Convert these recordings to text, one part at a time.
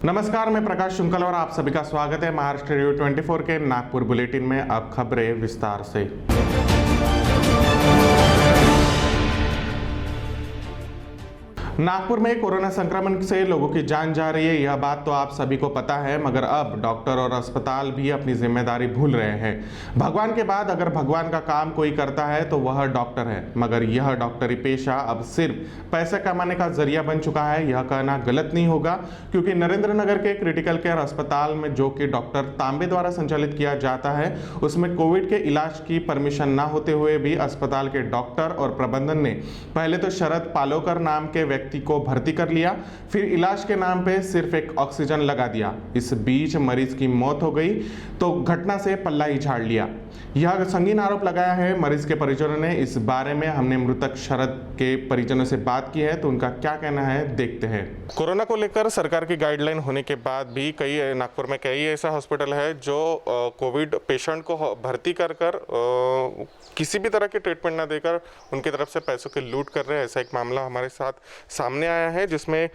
नमस्कार, मैं प्रकाश शुक्ल और आप सभी का स्वागत है महाराष्ट्र रिव्यू 24 के नागपुर बुलेटिन में। अब खबरें विस्तार से। नागपुर में कोरोना संक्रमण से लोगों की जान जा रही है, यह बात तो आप सभी को पता है, मगर अब डॉक्टर और अस्पताल भी अपनी जिम्मेदारी भूल रहे हैं। भगवान के बाद अगर भगवान का काम कोई करता है तो वह डॉक्टर है, मगर यह डॉक्टरी पेशा अब सिर्फ पैसे कमाने का जरिया बन चुका है। यह कहना गलत नहीं होगा, क्योंकि नरेंद्र नगर के क्रिटिकल केयर अस्पताल में, जो कि डॉक्टर तांबे द्वारा संचालित किया जाता है, उसमें कोविड के इलाज की परमिशन न होते हुए भी अस्पताल के डॉक्टर और प्रबंधन ने पहले तो शरद पालोकर नाम के व्यक्ति को भर्ती कर लिया, फिर इलाज के नाम पे सिर्फ एक ऑक्सीजन लगा दिया। इस बीच मरीज की मौत हो गई तो घटना से पल्ला ही झाड़ लिया। यह संगीन आरोप लगाया है मरीज के परिजनों ने। इस बारे में हमने मृतक शरद के परिजनों से बात की है, तो उनका क्या कहना है देखते हैं। कोरोना को लेकर सरकार की गाइडलाइन होने के बाद भी नागपुर में कई ऐसा हॉस्पिटल है जो कोविड पेशेंट को भर्ती कर किसी भी तरह के ट्रीटमेंट ना देकर उनकी तरफ से पैसों की लूट कर रहे हैं। ऐसा एक मामला हमारे साथ सामने आया है, जिसमें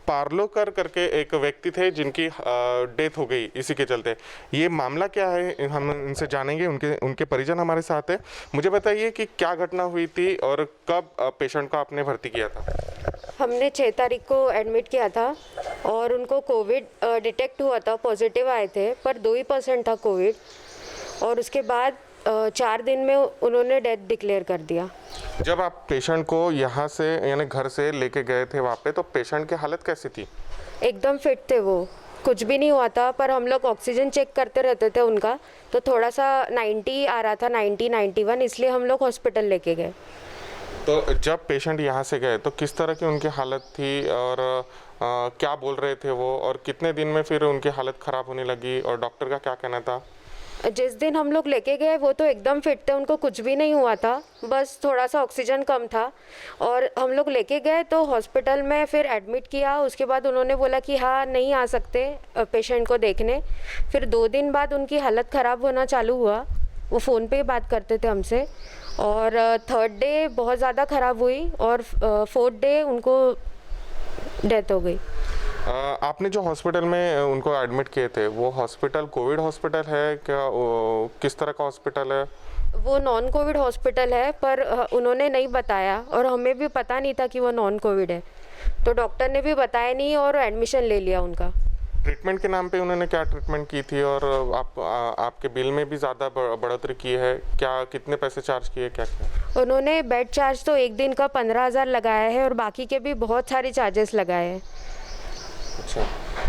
पार्लोकर करके एक व्यक्ति थे जिनकी डेथ हो गई इसी के चलते। ये मामला क्या है, हम इनसे जानेंगे। उनके परिजन हमारे साथ है। मुझे बताइए कि क्या घटना हुई थी और कब पेशेंट को आपने भर्ती किया था? हमने 6 तारीख को एडमिट किया था और उनको कोविड डिटेक्ट हुआ था, पॉजिटिव आए थे, पर 2% था कोविड। और उसके बाद 4 दिन में उन्होंने डेथ डिक्लेयर कर दिया। जब आप पेशेंट को यहाँ से यानी घर से लेके गए थे वहाँ पे, तो पेशेंट की हालत कैसी थी? एकदम फिट थे वो, कुछ भी नहीं हुआ था, पर हम लोग ऑक्सीजन चेक करते रहते थे उनका, तो थोड़ा सा 90 आ रहा था, 90-91, इसलिए हम लोग हॉस्पिटल लेके गए। तो जब पेशेंट यहाँ से गए तो किस तरह की उनकी हालत थी और क्या बोल रहे थे वो, और कितने दिन में फिर उनकी हालत ख़राब होने लगी और डॉक्टर का क्या कहना था? जिस दिन हम लोग लेके गए वो तो एकदम फिट थे, उनको कुछ भी नहीं हुआ था, बस थोड़ा सा ऑक्सीजन कम था। और हम लोग लेके गए तो हॉस्पिटल में फिर एडमिट किया। उसके बाद उन्होंने बोला कि हाँ नहीं आ सकते पेशेंट को देखने। फिर 2 दिन बाद उनकी हालत ख़राब होना चालू हुआ, वो फ़ोन पे ही बात करते थे हमसे। और 3rd डे बहुत ज़्यादा ख़राब हुई और 4th डे उनको डेथ हो गई। आपने जो हॉस्पिटल में उनको एडमिट किए थे, वो हॉस्पिटल कोविड हॉस्पिटल है क्या? किस तरह का हॉस्पिटल है? वो नॉन कोविड हॉस्पिटल है, पर उन्होंने नहीं बताया और हमें भी पता नहीं था कि वो नॉन कोविड है, तो डॉक्टर ने भी बताया नहीं और एडमिशन ले लिया उनका। ट्रीटमेंट के नाम पे उन्होंने क्या ट्रीटमेंट की थी और आपके बिल में भी ज़्यादा बढ़ोतरी की है क्या? कितने पैसे चार्ज किए, क्या किया? उन्होंने बेड चार्ज तो एक दिन का 15,000 लगाया है और बाकी के भी बहुत सारे चार्जेस लगाए हैं। अच्छा,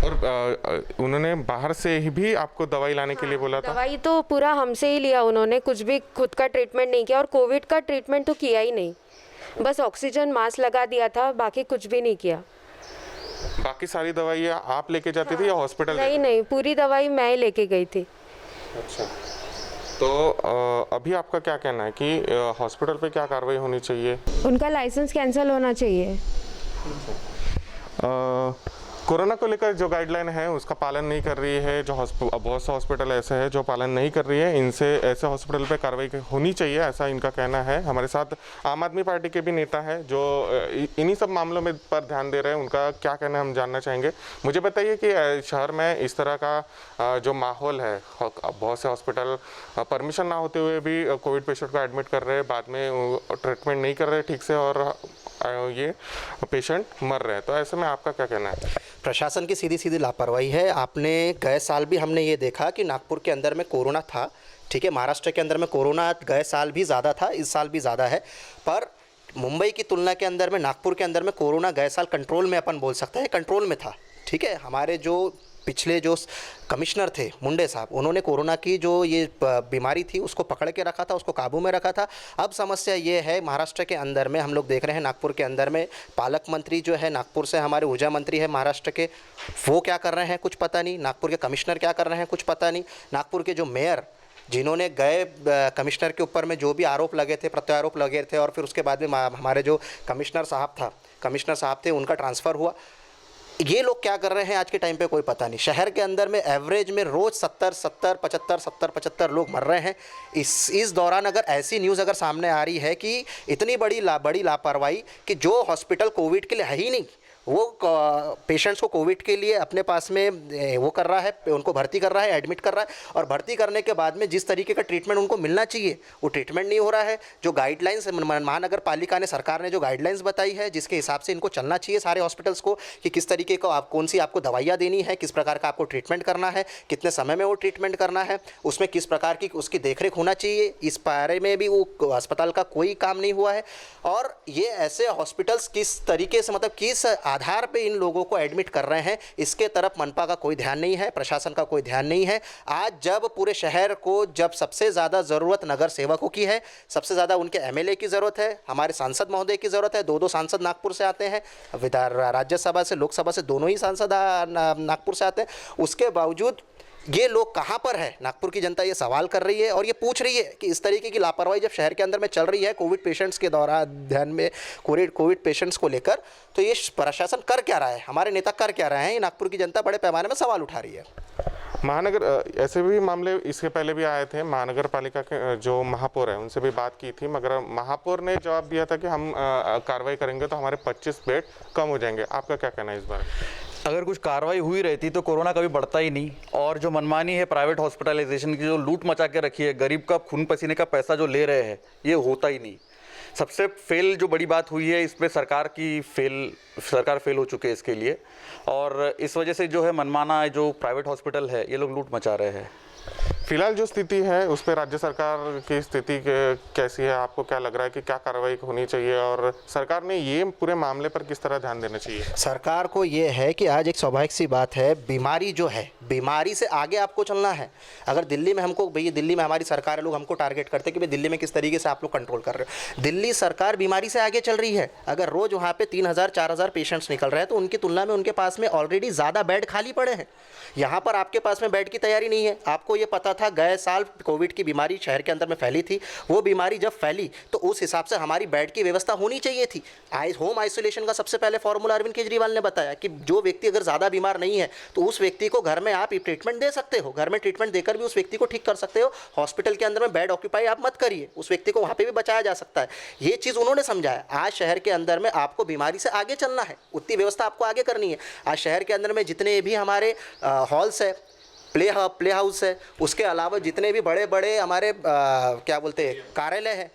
और उन्होंने बाहर से ही भी आपको दवाई लाने के लिए बोला था? दवाई तो पूरा हमसे ही लिया उन्होंने, कुछ भी खुद का ट्रीटमेंट नहीं किया और कोविड का ट्रीटमेंट तो किया ही नहीं, बस ऑक्सीजन मास्क लगा दिया था, बाकी कुछ भी नहीं किया। बाकी सारी दवाइयाँ आप लेके जाती थी या हॉस्पिटल? नहीं, पूरी दवाई मैं ही लेके गई थी। अच्छा, तो अभी आपका क्या कहना है कि हॉस्पिटल पे क्या कार्रवाई होनी चाहिए? उनका लाइसेंस कैंसिल होना चाहिए। कोरोना को लेकर जो गाइडलाइन है उसका पालन नहीं कर रही है, जो बहुत से हॉस्पिटल ऐसे हैं जो पालन नहीं कर रही है, इनसे ऐसे हॉस्पिटल पे कार्रवाई होनी चाहिए, ऐसा इनका कहना है। हमारे साथ आम आदमी पार्टी के भी नेता है जो इन्हीं सब मामलों में पर ध्यान दे रहे हैं, उनका क्या कहना हम जानना चाहेंगे। मुझे बताइए कि शहर में इस तरह का जो माहौल है, बहुत से हॉस्पिटल परमिशन ना होते हुए भी कोविड पेशेंट को एडमिट कर रहे हैं, बाद में ट्रीटमेंट नहीं कर रहे ठीक से और ये पेशेंट मर रहे हैं, तो ऐसे में आपका क्या कहना है? प्रशासन की सीधी सीधी लापरवाही है। आपने गए साल भी हमने ये देखा कि नागपुर के अंदर में कोरोना था, ठीक है, महाराष्ट्र के अंदर में कोरोना गए साल भी ज़्यादा था, इस साल भी ज़्यादा है, पर मुंबई की तुलना के अंदर में नागपुर के अंदर में कोरोना गए साल कंट्रोल में अपन बोल सकते हैं, कंट्रोल में था, ठीक है। हमारे जो पिछले जो कमिश्नर थे मुंडे साहब, उन्होंने कोरोना की जो ये बीमारी थी उसको पकड़ के रखा था, उसको काबू में रखा था। अब समस्या ये है महाराष्ट्र के अंदर में, हम लोग देख रहे हैं नागपुर के अंदर में पालक मंत्री जो है नागपुर से, हमारे ऊर्जा मंत्री है महाराष्ट्र के, वो क्या कर रहे हैं कुछ पता नहीं। नागपुर के कमिश्नर क्या कर रहे हैं कुछ पता नहीं। नागपुर के जो मेयर, जिन्होंने गए कमिश्नर के ऊपर में जो भी आरोप लगे थे, प्रत्यारोप लगे थे, और फिर उसके बाद में हमारे जो कमिश्नर साहब थे उनका ट्रांसफ़र हुआ। ये लोग क्या कर रहे हैं आज के टाइम पे कोई पता नहीं। शहर के अंदर में एवरेज में रोज़ 70-75 लोग मर रहे हैं। इस दौरान अगर ऐसी न्यूज़ अगर सामने आ रही है कि इतनी बड़ी लापरवाही कि जो हॉस्पिटल कोविड के लिए है ही नहीं, वो पेशेंट्स को कोविड के लिए अपने पास में वो कर रहा है, उनको भर्ती कर रहा है, एडमिट कर रहा है, और भर्ती करने के बाद में जिस तरीके का ट्रीटमेंट उनको मिलना चाहिए वो ट्रीटमेंट नहीं हो रहा है। जो गाइडलाइंस महानगर पालिका ने, सरकार ने जो गाइडलाइंस बताई है, जिसके हिसाब से इनको चलना चाहिए सारे हॉस्पिटल्स को, कि किस तरीके को आप कौन सी आपको दवाइयाँ देनी है, किस प्रकार का आपको ट्रीटमेंट करना है, कितने समय में वो ट्रीटमेंट करना है, उसमें किस प्रकार की उसकी देखरेख होना चाहिए, इस बारे में भी वो अस्पताल का कोई काम नहीं हुआ है। और ये ऐसे हॉस्पिटल्स किस तरीके से, मतलब किस आधार पे इन लोगों को एडमिट कर रहे हैं, इसके तरफ मनपा का कोई ध्यान नहीं है, प्रशासन का कोई ध्यान नहीं है। आज जब पूरे शहर को, जब सबसे ज़्यादा ज़रूरत नगर सेवकों की है, सबसे ज़्यादा उनके एमएलए की ज़रूरत है, हमारे सांसद महोदय की ज़रूरत है, 2 सांसद नागपुर से आते हैं, राज्यसभा से, लोकसभा से दोनों ही सांसद नागपुर से आते हैं, उसके बावजूद ये लोग कहाँ पर है? नागपुर की जनता ये सवाल कर रही है और ये पूछ रही है कि इस तरीके की लापरवाही जब शहर के अंदर में चल रही है कोविड पेशेंट्स के दौरान, ध्यान में कोविड पेशेंट्स को लेकर, तो ये प्रशासन कर क्या रहा है, हमारे नेता कर क्या रहे हैं? ये नागपुर की जनता बड़े पैमाने में सवाल उठा रही है। महानगर ऐसे भी मामले इसके पहले भी आए थे, महानगर पालिका के जो महापौर है उनसे भी बात की थी, मगर महापौर ने जवाब दिया था कि हम कार्रवाई करेंगे तो हमारे 25 बेड कम हो जाएंगे। आपका क्या कहना है इस बारे में? अगर कुछ कार्रवाई हुई रहती तो कोरोना कभी बढ़ता ही नहीं। और जो मनमानी है प्राइवेट हॉस्पिटलाइजेशन की, जो लूट मचा के रखी है, गरीब का खून पसीने का पैसा जो ले रहे हैं, ये होता ही नहीं। सबसे फेल जो बड़ी बात हुई है, इसमें सरकार फेल हो चुके हैं इसके लिए, और इस वजह से जो है मनमाना जो प्राइवेट हॉस्पिटल है, ये लोग लूट मचा रहे हैं। फिलहाल जो स्थिति है उस पर राज्य सरकार की स्थिति कैसी है? आपको क्या लग रहा है कि क्या कार्रवाई होनी चाहिए और सरकार ने ये पूरे मामले पर किस तरह ध्यान देना चाहिए? सरकार को ये है कि आज एक स्वाभाविक सी बात है, बीमारी जो है, बीमारी से आगे आपको चलना है। अगर दिल्ली में हमको, भैया दिल्ली में हमारी सरकार लोग हमको टारगेट करते हैं कि भाई दिल्ली में किस तरीके से आप लोग कंट्रोल कर रहे हो। दिल्ली सरकार बीमारी से आगे चल रही है। अगर रोज़ वहाँ पे 3000-4000 पेशेंट्स निकल रहे हैं तो उनकी तुलना में उनके पास में ऑलरेडी ज़्यादा बेड खाली पड़े हैं। यहाँ पर आपके पास में बेड की तैयारी नहीं है। आपको ये पता था गए साल कोविड की बीमारी शहर के अंदर में फैली थी, वो बीमारी जब फैली तो उस हिसाब से हमारी बेड की व्यवस्था होनी चाहिए थी। होम आइसोलेशन का सबसे पहले फॉर्मूला अरविंद केजरीवाल ने बताया कि जो व्यक्ति अगर ज़्यादा बीमार नहीं है तो उस व्यक्ति को घर में आप ट्रीटमेंट दे सकते हो, घर में ट्रीटमेंट देकर भी उस व्यक्ति को ठीक कर सकते हो। हॉस्पिटल के अंदर में बेड ऑक्यूपाई आप मत करिए, उस व्यक्ति को वहाँ पर भी बचाया जा सकता है। ये चीज़ उन्होंने समझाया। आज शहर के अंदर में आपको बीमारी से आगे चलना है, उतनी व्यवस्था आपको आगे करनी है। आज शहर के अंदर में जितने भी हमारे हॉल्स है, प्ले हाउस है, उसके अलावा जितने भी बड़े बड़े हमारे क्या बोलते हैं कार्यालय है,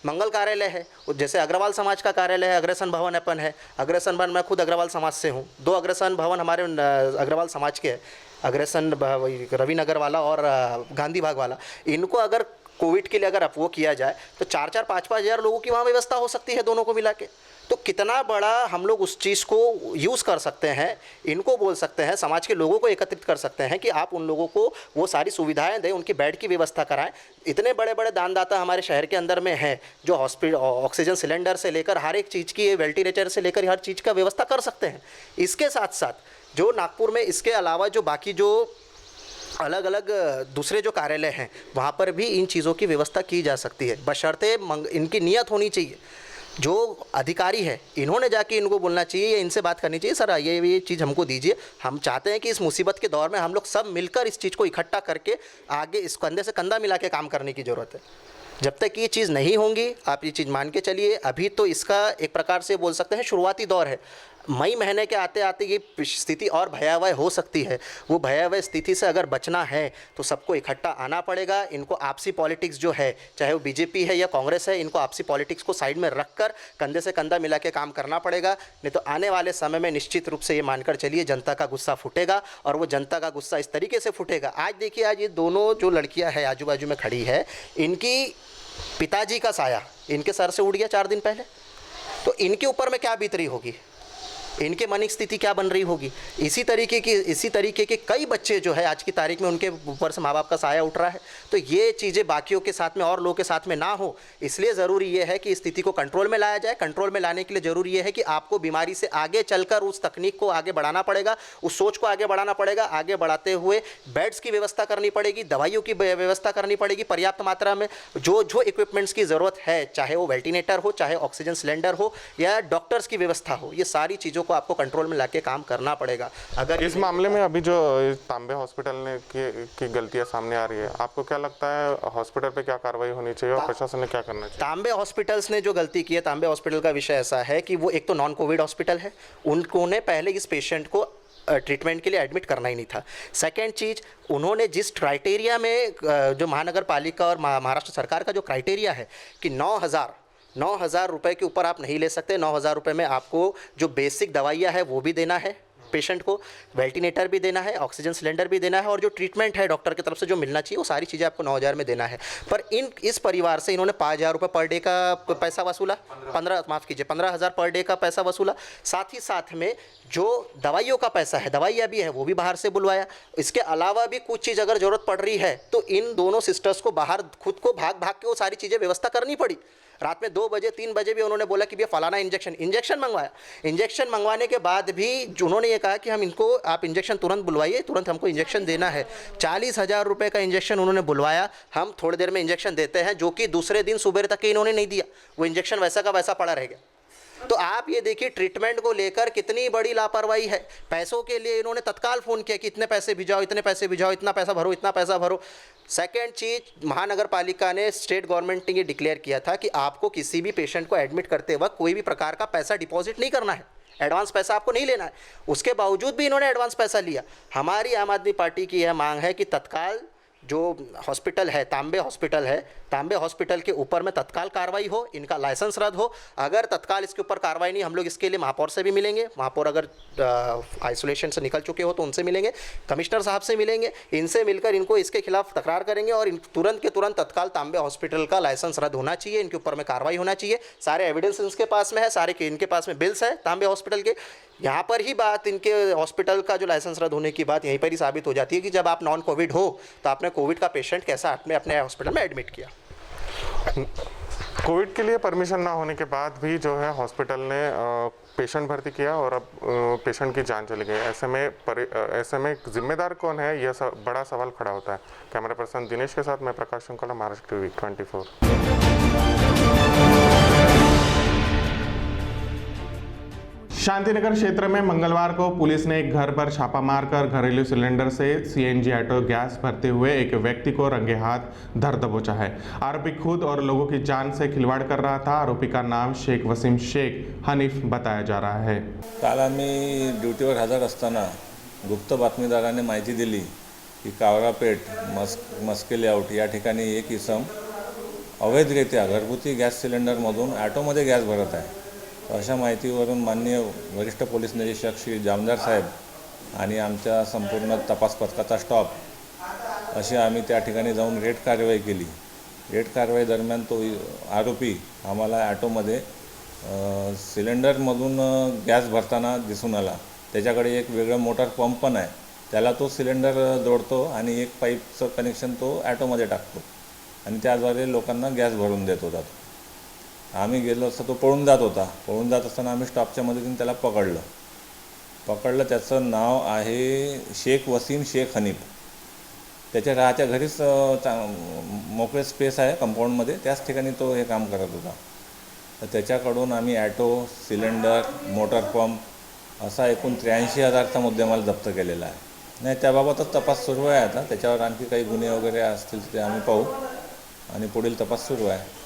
मंगल कार्यालय है, जैसे अग्रवाल समाज का कार्यालय है, अग्रसेन भवन अपन है। अग्रसेन भवन, मैं खुद अग्रवाल समाज से हूँ, 2 अग्रसेन भवन हमारे अग्रवाल समाज के हैं, अग्रसेन रविनगर वाला और गांधी बाग वाला। इनको अगर कोविड के लिए अगर वो किया जाए तो 4-4, 5-5 हज़ार लोगों की वहाँ व्यवस्था हो सकती है दोनों को मिला के। तो कितना बड़ा हम लोग उस चीज़ को यूज़ कर सकते हैं, इनको बोल सकते हैं, समाज के लोगों को एकत्रित कर सकते हैं कि आप उन लोगों को वो सारी सुविधाएं दें, उनकी बेड की व्यवस्था कराएं। इतने बड़े बड़े दानदाता हमारे शहर के अंदर में हैं जो हॉस्पिटल ऑक्सीजन सिलेंडर से लेकर हर एक चीज़ की, वेंटिलेटर से लेकर हर चीज़ का व्यवस्था कर सकते हैं। इसके साथ साथ जो नागपुर में इसके अलावा जो बाकी जो अलग अलग दूसरे जो कार्यालय हैं वहाँ पर भी इन चीज़ों की व्यवस्था की जा सकती है, बशर्ते इनकी नियत होनी चाहिए। जो अधिकारी है इन्होंने जाके इनको बोलना चाहिए या इनसे बात करनी चाहिए, सर ये चीज़ हमको दीजिए, हम चाहते हैं कि इस मुसीबत के दौर में हम लोग सब मिलकर इस चीज़ को इकट्ठा करके आगे इस कंधे से कंधा मिला के काम करने की ज़रूरत है। जब तक ये चीज़ नहीं होंगी, आप ये चीज़ मान के चलिए, अभी तो इसका एक प्रकार से बोल सकते हैं शुरुआती दौर है। मई महीने के आते आते ये स्थिति और भयावह हो सकती है। वो भयावह स्थिति से अगर बचना है तो सबको इकट्ठा आना पड़ेगा। इनको आपसी पॉलिटिक्स जो है, चाहे वो बीजेपी है या कांग्रेस है, इनको आपसी पॉलिटिक्स को साइड में रखकर कंधे से कंधा मिला के काम करना पड़ेगा। नहीं तो आने वाले समय में निश्चित रूप से ये मानकर चलिए जनता का गुस्सा फूटेगा, और वो जनता का गुस्सा इस तरीके से फूटेगा। आज देखिए, आज ये दोनों जो लड़कियाँ हैं आजू बाजू में खड़ी है, इनकी पिताजी का साया इनके सर से उड़ गया 4 दिन पहले, तो इनके ऊपर में क्या बीत रही होगी, इनके मन की स्थिति क्या बन रही होगी। इसी तरीके के कई बच्चे जो है आज की तारीख में उनके ऊपर से माँ बाप का साया उठ रहा है। तो ये चीज़ें बाकियों के साथ में और लोगों के साथ में ना हो, इसलिए ज़रूरी ये है कि इस स्थिति को कंट्रोल में लाया जाए। कंट्रोल में लाने के लिए ज़रूरी ये है कि आपको बीमारी से आगे चलकर उस तकनीक को आगे बढ़ाना पड़ेगा, उस सोच को आगे बढ़ाना पड़ेगा। आगे बढ़ाते हुए बेड्स की व्यवस्था करनी पड़ेगी, दवाइयों की व्यवस्था करनी पड़ेगी पर्याप्त मात्रा में। जो इक्विपमेंट्स की ज़रूरत है, चाहे वो वेंटिलेटर हो, चाहे ऑक्सीजन सिलेंडर हो या डॉक्टर्स की व्यवस्था हो, ये सारी चीज़ों चीज़ों को आपको कंट्रोल में लाके काम करना पड़ेगा। अगर इस मामले में अभी जो तांबे हॉस्पिटल ने की गलतियां सामने आ रही है, आपको क्या लगता है हॉस्पिटल पे क्या कार्रवाई होनी चाहिए और प्रशासन ने क्या करना चाहिए? तांबे हॉस्पिटल्स ने जो गलती की है, तांबे हॉस्पिटल का विषय ऐसा है कि वो एक तो नॉन कोविड हॉस्पिटल है, उन्होंने पहले इस पेशेंट को ट्रीटमेंट के लिए एडमिट करना ही नहीं था। सेकेंड चीज़, उन्होंने जिस क्राइटेरिया में जो महानगर पालिका और महाराष्ट्र सरकार का जो क्राइटेरिया है कि 9,000 रुपये के ऊपर आप नहीं ले सकते, 9,000 रुपये में आपको जो बेसिक दवाइयाँ है वो भी देना है, पेशेंट को वेंटिलेटर भी देना है, ऑक्सीजन सिलेंडर भी देना है, और जो ट्रीटमेंट है डॉक्टर की तरफ से जो मिलना चाहिए वो सारी चीज़ें आपको 9,000 में देना है। पर इस परिवार से इन्होंने 5,000 रुपये पर डे का पैसा वसूला, 15,000 पर डे का पैसा वसूला। साथ ही साथ में जो दवाइयों का पैसा है, दवाइयाँ भी है वो भी बाहर से बुलवाया। इसके अलावा भी कुछ चीज़ अगर ज़रूरत पड़ रही है तो इन दोनों सिस्टर्स को बाहर खुद को भाग के वो सारी चीज़ें व्यवस्था करनी पड़ी। रात में 2 बजे 3 बजे भी उन्होंने बोला कि भैया फलाना इंजेक्शन मंगवाया। इंजेक्शन मंगवाने के बाद भी उन्होंने ये कहा कि हम इनको, आप इंजेक्शन तुरंत बुलवाइए, तुरंत हमको इंजेक्शन देना है। 40,000 रुपये का इंजेक्शन उन्होंने बुलवाया, हम थोड़ी देर में इंजेक्शन देते हैं, जो कि दूसरे दिन सुबह तक इन्होंने नहीं दिया, वो इंजेक्शन वैसा का वैसा पड़ा रह गया। तो आप ये देखिए ट्रीटमेंट को लेकर कितनी बड़ी लापरवाही है। पैसों के लिए इन्होंने तत्काल फ़ोन किया कि इतने पैसे भिजाओ, इतने पैसे भिजाओ, इतना पैसा भरो, इतना पैसा भरो। सेकेंड चीज़, महानगर पालिका ने, स्टेट गवर्नमेंट ने ये डिक्लेयर किया था कि आपको किसी भी पेशेंट को एडमिट करते वक्त कोई भी प्रकार का पैसा डिपॉजिट नहीं करना है, एडवांस पैसा आपको नहीं लेना है। उसके बावजूद भी इन्होंने एडवांस पैसा लिया। हमारी आम आदमी पार्टी की यह मांग है कि तत्काल जो हॉस्पिटल है, तांबे हॉस्पिटल है, तांबे हॉस्पिटल के ऊपर में तत्काल कार्रवाई हो, इनका लाइसेंस रद्द हो। अगर तत्काल इसके ऊपर कार्रवाई नहीं, हम लोग इसके लिए महापौर से भी मिलेंगे। महापौर अगर आइसोलेशन से निकल चुके हो तो उनसे मिलेंगे, कमिश्नर साहब से मिलेंगे, इनसे मिलकर इनको इसके खिलाफ तकरार करेंगे और तुरंत के तुरंत तत्काल तांबे हॉस्पिटल का लाइसेंस रद्द होना चाहिए, इनके ऊपर में कार्रवाई होना चाहिए। सारे एविडेंस इनके पास में है, सारे इनके पास में बिल्स है तांबे हॉस्पिटल के। यहाँ पर ही बात, इनके हॉस्पिटल का जो लाइसेंस रद्द होने की बात यहीं पर ही साबित हो जाती है कि जब आप नॉन कोविड हो तो आपने कोविड का पेशेंट कैसा आपने अपने हॉस्पिटल में एडमिट किया। कोविड के लिए परमिशन ना होने के बाद भी जो है हॉस्पिटल ने पेशेंट भर्ती किया और अब पेशेंट की जान चली गई। ऐसे में जिम्मेदार कौन है, यह बड़ा सवाल खड़ा होता है। कैमरा पर्सन दिनेश के साथ मैं प्रकाश शुक्ला, महाराष्ट्र टीवी 24। शांतिनगर क्षेत्र में मंगलवार को पुलिस ने एक घर पर छापा मारकर घरेलू सिलेंडर से सीएनजी ऑटो गैस भरते हुए एक व्यक्ति को रंगे हाथ धर दबोचा है। आरोपी खुद और लोगों की जान से खिलवाड़ कर रहा था। आरोपी का नाम शेख वसीम शेख हनीफ बताया जा रहा है। काल आम्ही ड्युटीवर हजर असताना गुप्त बातमीदाराने माहिती दिली की कावरापेठ मस्के लेआउट या ठिकाणी एक इसम अवैधरित्या घरगुती गॅस सिलेंडरमधून ऑटोमध्ये गॅस भरत आहे। अशा माहितीवरून माननीय वरिष्ठ पोलीस निरीक्षक श्री जामदार साहेब आणि आमच्या संपूर्ण तपास पथकाचा स्टाफ अशी आम्ही त्या ठिकाणी जाऊन रेड कारवाई केली। रेड कारवाई दरम्यान तो आरोपी आम्हाला ऑटोमध्ये सिलेंडरमधून गॅस भरताना दिसून आला। त्याच्याकडे एक वेगळा मोटर पंप पण आहे, त्याला तो सिलेंडर जोडतो आणि एक पाईपचं कनेक्शन तो ऑटोमध्ये टाकतो आणि त्याद्वारे लोकांना गॅस भरून देत होता। आम्ही गेलो असता तो पळून जात होता। पळून जात असताना आम्ही स्टाफच्या मदतीने त्याला पकडलं। त्याचं नाव आहे शेख वसीम शेख हनीफ। त्याच्या राहत्या घरीच मोकळे स्पेस आहे कंपाऊंडमध्ये, त्याच ठिकाणी तो हे काम करत होता। तर त्याच्याकडून आम्ही ऑटो, सिलेंडर, मोटर पंप असा एकूण 83,000चा मुद्देमाल जप्त केलेला आहे। नाही, त्याबाबतच तपास सुरू आहे। आता त्याच्यावर आणखी काही गुन्हे वगैरे असतील ते आम्ही पाहू आणि पुढील तपास सुरू आहे।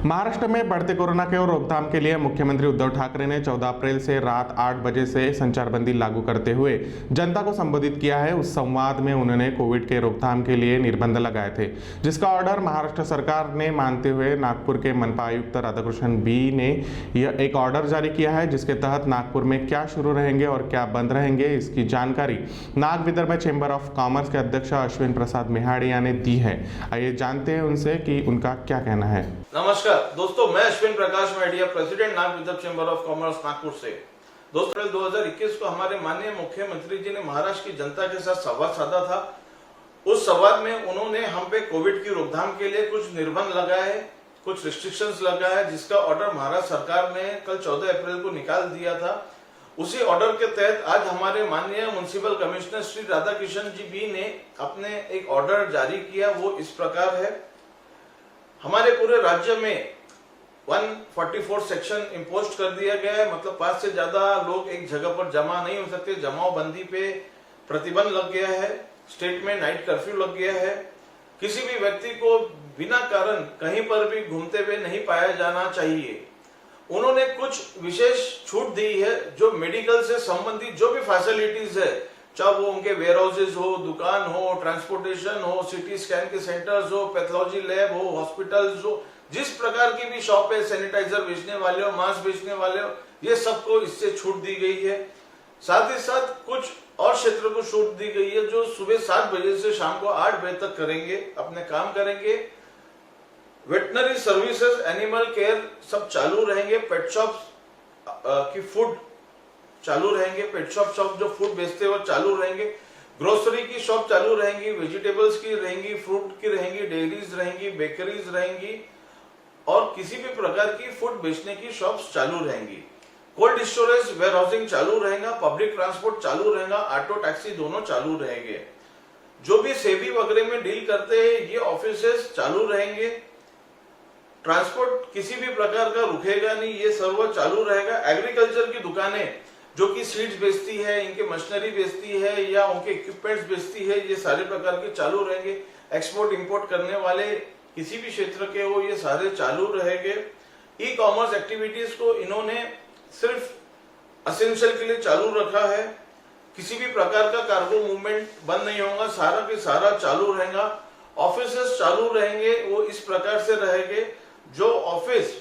महाराष्ट्र में बढ़ते कोरोना के रोकथाम के लिए मुख्यमंत्री उद्धव ठाकरे ने 14 अप्रैल से रात 8 बजे से संचारबंदी लागू करते हुए जनता को संबोधित किया है। उस संवाद में उन्होंने कोविड के रोकथाम के लिए निर्बंध लगाए थे, जिसका ऑर्डर महाराष्ट्र सरकार ने मानते हुए नागपुर के मनपा आयुक्त राधाकृष्णन बी ने यह एक ऑर्डर जारी किया है, जिसके तहत नागपुर में क्या शुरू रहेंगे और क्या बंद रहेंगे इसकी जानकारी नाग विदर्भ चैम्बर ऑफ कॉमर्स के अध्यक्ष अश्विन प्रसाद मेहाड़िया ने दी है। आइए जानते हैं उनसे कि उनका क्या कहना है। नमस्कार दोस्तों, मैं Ashwin Prakash Mehadia, president Nag Vidarbha chamber of commerce Nagpur से। दोस्तों, अप्रैल 2021 को हमारे माननीय मुख्यमंत्री जी ने महाराष्ट्र की जनता के साथ संवाद साधा था। उस संवाद में उन्होंने हम पे कोविड की रोकथाम के लिए कुछ निर्बंध लगाए, कुछ रिस्ट्रिक्शंस लगाए, जिसका ऑर्डर महाराष्ट्र सरकार ने कल 14 अप्रैल को निकाल दिया था। उसी ऑर्डर के तहत आज हमारे माननीय म्युनिसिपल कमिश्नर श्री राधाकृष्णन जी बी ने अपने एक ऑर्डर जारी किया। वो इस प्रकार है, हमारे पूरे राज्य में 144 सेक्शन इम्पोज कर दिया गया है, मतलब 5 से ज्यादा लोग एक जगह पर जमा नहीं हो सकते। जमाव बंदी पे प्रतिबंध लग गया है। स्टेट में नाइट कर्फ्यू लग गया है। किसी भी व्यक्ति को बिना कारण कहीं पर भी घूमते हुए नहीं पाया जाना चाहिए। उन्होंने कुछ विशेष छूट दी है, जो मेडिकल से संबंधित जो भी फैसिलिटीज है, चाहे वो उनके वेयर हाउसेज हो, दुकान हो, ट्रांसपोर्टेशन हो, सिटी स्कैन के सेंटर्स हो, पैथोलॉजी लैब हो, हॉस्पिटल्स हो, जिस प्रकार की भी शॉप है, सैनिटाइजर बेचने वाले हो, मास्क बेचने वाले हो, ये सबको इससे छूट दी गई है। साथ ही साथ कुछ और क्षेत्र को छूट दी गई है, जो सुबह 7 बजे से शाम को 8 बजे तक करेंगे, अपने काम करेंगे। वेटनरी सर्विसेज, एनिमल केयर सब चालू रहेंगे। पेट शॉप की फूड चालू रहेंगे। पेट शॉप जो फूड बेचते हैं वो चालू रहेंगे। ग्रोसरी की शॉप चालू रहेंगी, वेजिटेबल्स की रहेंगी, फ्रूट की रहेंगी, डेयरीज रहेंगी, बेकरीज रहेंगी और किसी भी प्रकार की फूड बेचने की शॉप्स चालू रहेंगी। कोल्ड स्टोरेज, वेयर हाउसिंग चालू रहेगा। पब्लिक ट्रांसपोर्ट चालू रहेगा। ऑटो, टैक्सी दोनों चालू रहेंगे। जो भी सेबी वगैरह में डील करते हैं ये ऑफिसेस चालू रहेंगे। ट्रांसपोर्ट किसी भी प्रकार का रुकेगा नहीं, ये सर्व चालू रहेगा। एग्रीकल्चर की दुकानें जो कि सीड्स बेचती है, इनके मशीनरी बेचती है या उनके इक्विपमेंट्स बेचती है, ये सारे प्रकार के चालू रहेंगे। एक्सपोर्ट इंपोर्ट करने वाले किसी भी क्षेत्र के हो, ये सारे चालू रहेंगे। ई कॉमर्स एक्टिविटीज को इन्होंने सिर्फ असेंशियल के लिए चालू रखा है। किसी भी प्रकार का कार्गो मूवमेंट बंद नहीं होगा, सारा के सारा चालू रहेगा। ऑफिसेस चालू रहेंगे, वो इस प्रकार से रहेंगे, जो ऑफिस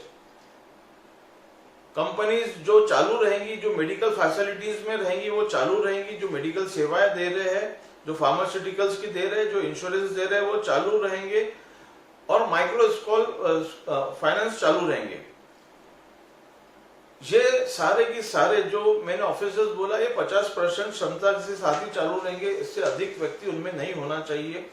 कंपनीज जो चालू रहेंगी, जो मेडिकल फैसिलिटीज में रहेंगी वो चालू रहेंगी, जो मेडिकल सेवाएं दे रहे हैं, जो फार्मास्यूटिकल्स की दे रहे हैं, जो इंश्योरेंस दे रहे हैं वो चालू रहेंगे और माइक्रो स्मॉल फाइनेंस चालू रहेंगे। ये सारे की सारे जो मैंने ऑफिसर्स बोला, ये 50% क्षमता के साथ ही चालू रहेंगे। इससे अधिक व्यक्ति उनमें नहीं होना चाहिए।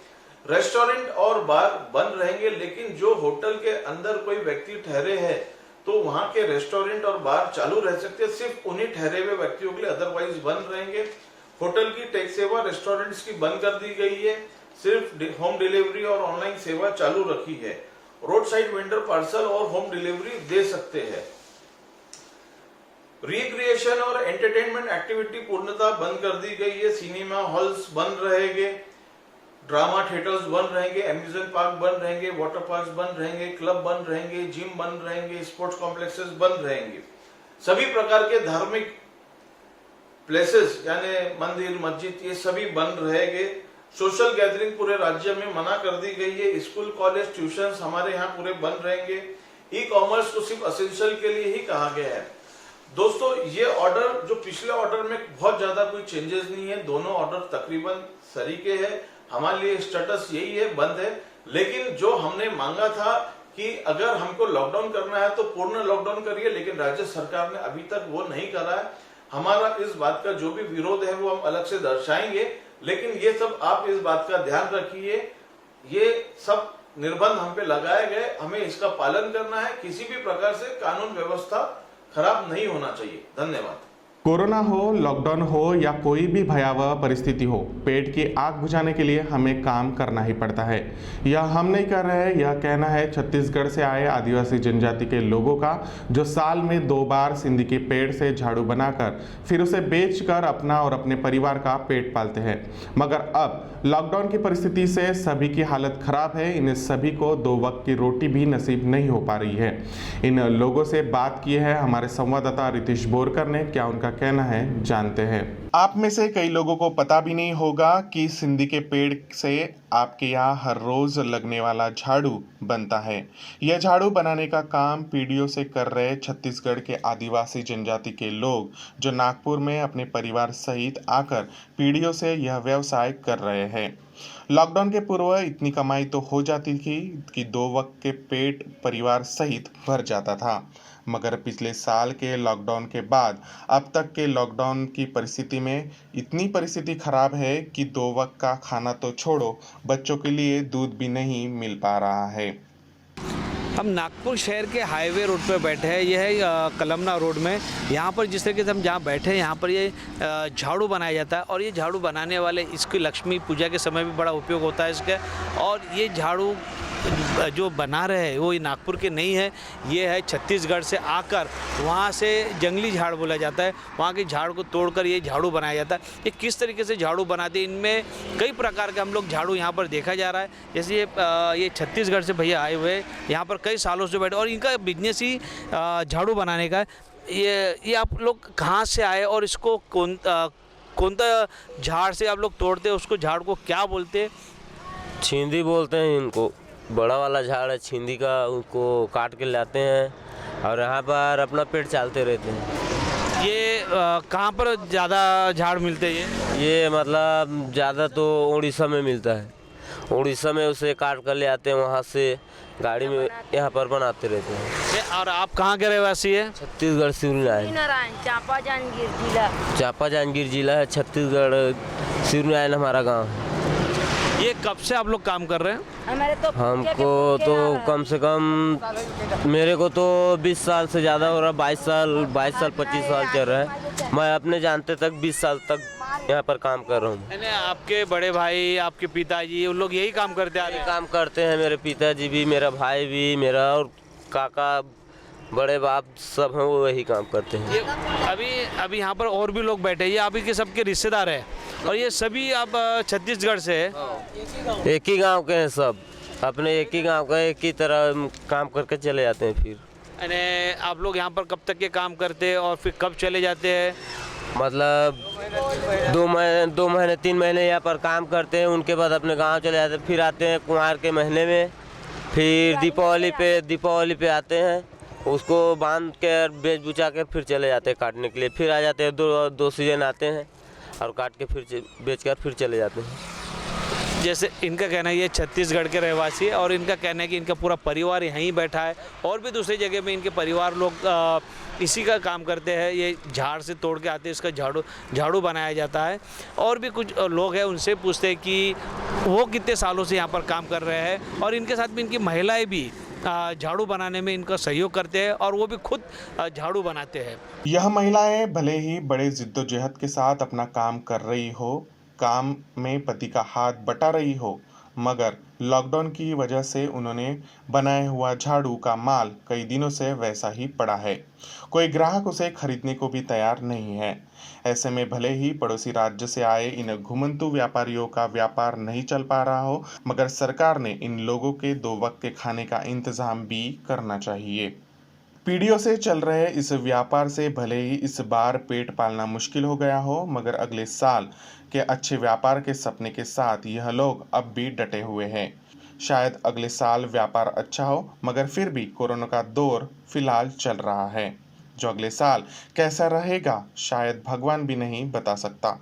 रेस्टोरेंट और बार बंद रहेंगे, लेकिन जो होटल के अंदर कोई व्यक्ति ठहरे हैं तो वहां के रेस्टोरेंट और बार चालू रह सकते हैं, सिर्फ उन्हीं ठहरे हुए व्यक्तियों के लिए, अदरवाइज बंद रहेंगे। होटल की टैक्स सेवा, रेस्टोरेंट्स की बंद कर दी गई है, सिर्फ होम डिलीवरी और ऑनलाइन सेवा चालू रखी है। रोड साइड वेंडर पार्सल और होम डिलीवरी दे सकते हैं। रिक्रिएशन और एंटरटेनमेंट एक्टिविटी पूर्णतः बंद कर दी गई है। सिनेमा हॉल्स बंद रहेंगे, ड्रामा थिएटर्स बंद रहेंगे, एम्यूजमेंट पार्क बंद रहेंगे, वाटर पार्क बंद रहेंगे, क्लब बंद रहेंगे, जिम बंद रहेंगे, स्पोर्ट्स कॉम्प्लेक्सेस बंद रहेंगे। सभी प्रकार के धार्मिक प्लेसेस यानी मंदिर, मस्जिद, ये सभी बंद रहेंगे। सोशल गैदरिंग पूरे राज्य में मना कर दी गई है। स्कूल, कॉलेज, ट्यूशन हमारे यहाँ पूरे बंद रहेंगे। ई कॉमर्स को सिर्फ असेंशियल के लिए ही कहा गया है। दोस्तों, ये ऑर्डर जो पिछले ऑर्डर में बहुत ज्यादा कोई चेंजेस नहीं है, दोनों ऑर्डर तकरीबन सरीके हैं। हमारे लिए स्टेटस यही है, बंद है। लेकिन जो हमने मांगा था कि अगर हमको लॉकडाउन करना है तो पूर्ण लॉकडाउन करिए, लेकिन राज्य सरकार ने अभी तक वो नहीं करा है। हमारा इस बात का जो भी विरोध है वो हम अलग से दर्शाएंगे, लेकिन ये सब आप इस बात का ध्यान रखिए, ये सब निर्बंध हम पे लगाए गए, हमें इसका पालन करना है। किसी भी प्रकार से कानून व्यवस्था खराब नहीं होना चाहिए। धन्यवाद। कोरोना हो, लॉकडाउन हो या कोई भी भयावह परिस्थिति हो, पेट की आग बुझाने के लिए हमें काम करना ही पड़ता है। यह हम नहीं कर रहे हैं, यह कहना है छत्तीसगढ़ से आए आदिवासी जनजाति के लोगों का, जो साल में 2 बार सिंधी के पेड़ से झाड़ू बनाकर फिर उसे बेचकर अपना और अपने परिवार का पेट पालते हैं। मगर अब लॉकडाउन की परिस्थिति से सभी की हालत खराब है। इन सभी को 2 वक्त की रोटी भी नसीब नहीं हो पा रही है। इन लोगों से बात की है हमारे संवाददाता रितेश बोरकर ने। क्या उनका कहना है, जानते हैं। आप में से कई लोगों को पता भी नहीं होगा कि सिंधी के पेड़ से आपके यहाँ हर रोज लगने वाला झाड़ू बनता है। यह झाड़ू बनाने का काम पीढ़ियों से कर रहे छत्तीसगढ़ के आदिवासी जनजाति के लोग, जो नागपुर में अपने परिवार सहित आकर पीढ़ियों से यह व्यवसाय कर रहे हैं। लॉकडाउन के पूर्व इतनी कमाई तो हो जाती थी कि 2 वक्त के पेट परिवार सहित भर जाता था, मगर पिछले साल के लॉकडाउन के बाद अब तक के लॉकडाउन की परिस्थिति में इतनी परिस्थिति खराब है कि 2 वक्त का खाना तो छोड़ो, बच्चों के लिए दूध भी नहीं मिल पा रहा है। हम नागपुर शहर के हाईवे रोड पे बैठे हैं। यह है कलमना रोड में। यहाँ पर जिस तरीके से हम जहाँ बैठे हैं, यहाँ पर ये झाड़ू बनाया जाता है और ये झाड़ू बनाने वाले, इसकी लक्ष्मी पूजा के समय भी बड़ा उपयोग होता है इसके। और ये झाड़ू जो बना रहे हैं वो नागपुर के नहीं है, ये है छत्तीसगढ़ से आकर वहाँ से जंगली झाड़ बोला जाता है, वहाँ के झाड़ को तोड़कर ये झाड़ू बनाया जाता है। ये किस तरीके से झाड़ू बनाते हैं, इनमें कई प्रकार के हम लोग झाड़ू यहाँ पर देखा जा रहा है। जैसे ये छत्तीसगढ़ से भैया आए हुए यहाँ पर कई सालों से बैठे और इनका बिजनेस ही झाड़ू बनाने का है। ये आप लोग कहाँ से आए और इसको कौन सा झाड़ से आप लोग तोड़ते हैं, उसको झाड़ को क्या बोलते हैं? छींदी बोलते हैं इनको, बड़ा वाला झाड़ है छींदी का, उनको काट के लाते हैं और यहाँ पर अपना पेट चालते रहते हैं। ये कहाँ पर ज़्यादा झाड़ मिलते हैं? ये मतलब ज़्यादा तो उड़ीसा में मिलता है, उड़ीसा में उसे काट कर ले आते हैं, वहाँ से गाड़ी में यहाँ पर बनाते रहते हैं। और आप कहाँ के रहवासी है? छत्तीसगढ़ शिवनारायण, चांपा जांजगीर जिला। चांपा जांजगीर जिला है, छत्तीसगढ़ शिवनारायण हमारा गांव है। ये कब से आप लोग काम कर रहे हैं? हमारे तो हमको तो कम से कम, मेरे को तो 20 साल से ज़्यादा हो रहा, 22 साल 25 साल चल रहा है। मैं अपने जानते तक 20 साल तक यहाँ पर काम कर रहा हूँ। यानी आपके बड़े भाई, आपके पिताजी, उन लोग यही काम करते आ रहे हैं? काम करते हैं, मेरे पिताजी भी, मेरा भाई भी, मेरा और काका, बड़े बाप सब हैं, वो वही काम करते हैं। अभी यहाँ पर और भी लोग बैठे हैं, ये अभी के सबके रिश्तेदार हैं और ये सभी आप छत्तीसगढ़ से है? एक ही गांव के हैं सब, अपने एक ही गांव का, एक ही तरह काम करके चले जाते हैं। फिर यानी आप लोग यहाँ पर कब तक के काम करते हैं और फिर कब चले जाते हैं? मतलब 2 महीने 3 महीने यहाँ पर काम करते हैं, उनके बाद अपने गांव चले जाते हैं। फिर आते हैं कुंवार के महीने में, फिर दीपावली पे आते हैं, उसको बांध कर बेच बुचा कर फिर चले जाते हैं काटने के लिए। फिर आ जाते हैं, दो सीजन आते हैं और काट के फिर बेच कर फिर चले जाते हैं। जैसे इनका कहना है ये छत्तीसगढ़ के रहवासी है और इनका कहना है कि इनका पूरा परिवार यहीं बैठा है और भी दूसरी जगह में इनके परिवार लोग इसी का काम करते हैं। ये झाड़ से तोड़ के आते हैं, इसका झाड़ू बनाया जाता है। और भी कुछ लोग हैं, उनसे पूछते हैं कि वो कितने सालों से यहाँ पर काम कर रहे हैं और इनके साथ में इनकी महिलाएं भी झाड़ू बनाने में इनका सहयोग करते हैं और वो भी खुद झाड़ू बनाते हैं। यह महिलाएं भले ही बड़े जिद्दोजहद के साथ अपना काम कर रही हो, काम में पति का हाथ बटा रही हो, मगर लॉकडाउन की वजह से उन्होंने बनाया हुआ झाड़ू का माल कई दिनों से वैसा ही पड़ा है। कोई ग्राहक उसे खरीदने को भी तैयार नहीं है। ऐसे में भले ही पड़ोसी राज्य से आए इन घुमंतू व्यापारियों का व्यापार नहीं चल पा रहा हो, मगर सरकार ने इन लोगों के 2 वक्त के खाने का इंतजाम भी करना चाहिए। पीढ़ियों से चल रहे इस व्यापार से भले ही इस बार पेट पालना मुश्किल हो गया हो, मगर अगले साल के अच्छे व्यापार के सपने के साथ यह लोग अब भी डटे हुए हैं। शायद अगले साल व्यापार अच्छा हो, मगर फिर भी कोरोना का दौर फिलहाल चल रहा है। जो अगले साल कैसा रहेगा शायद भगवान भी नहीं बता सकता।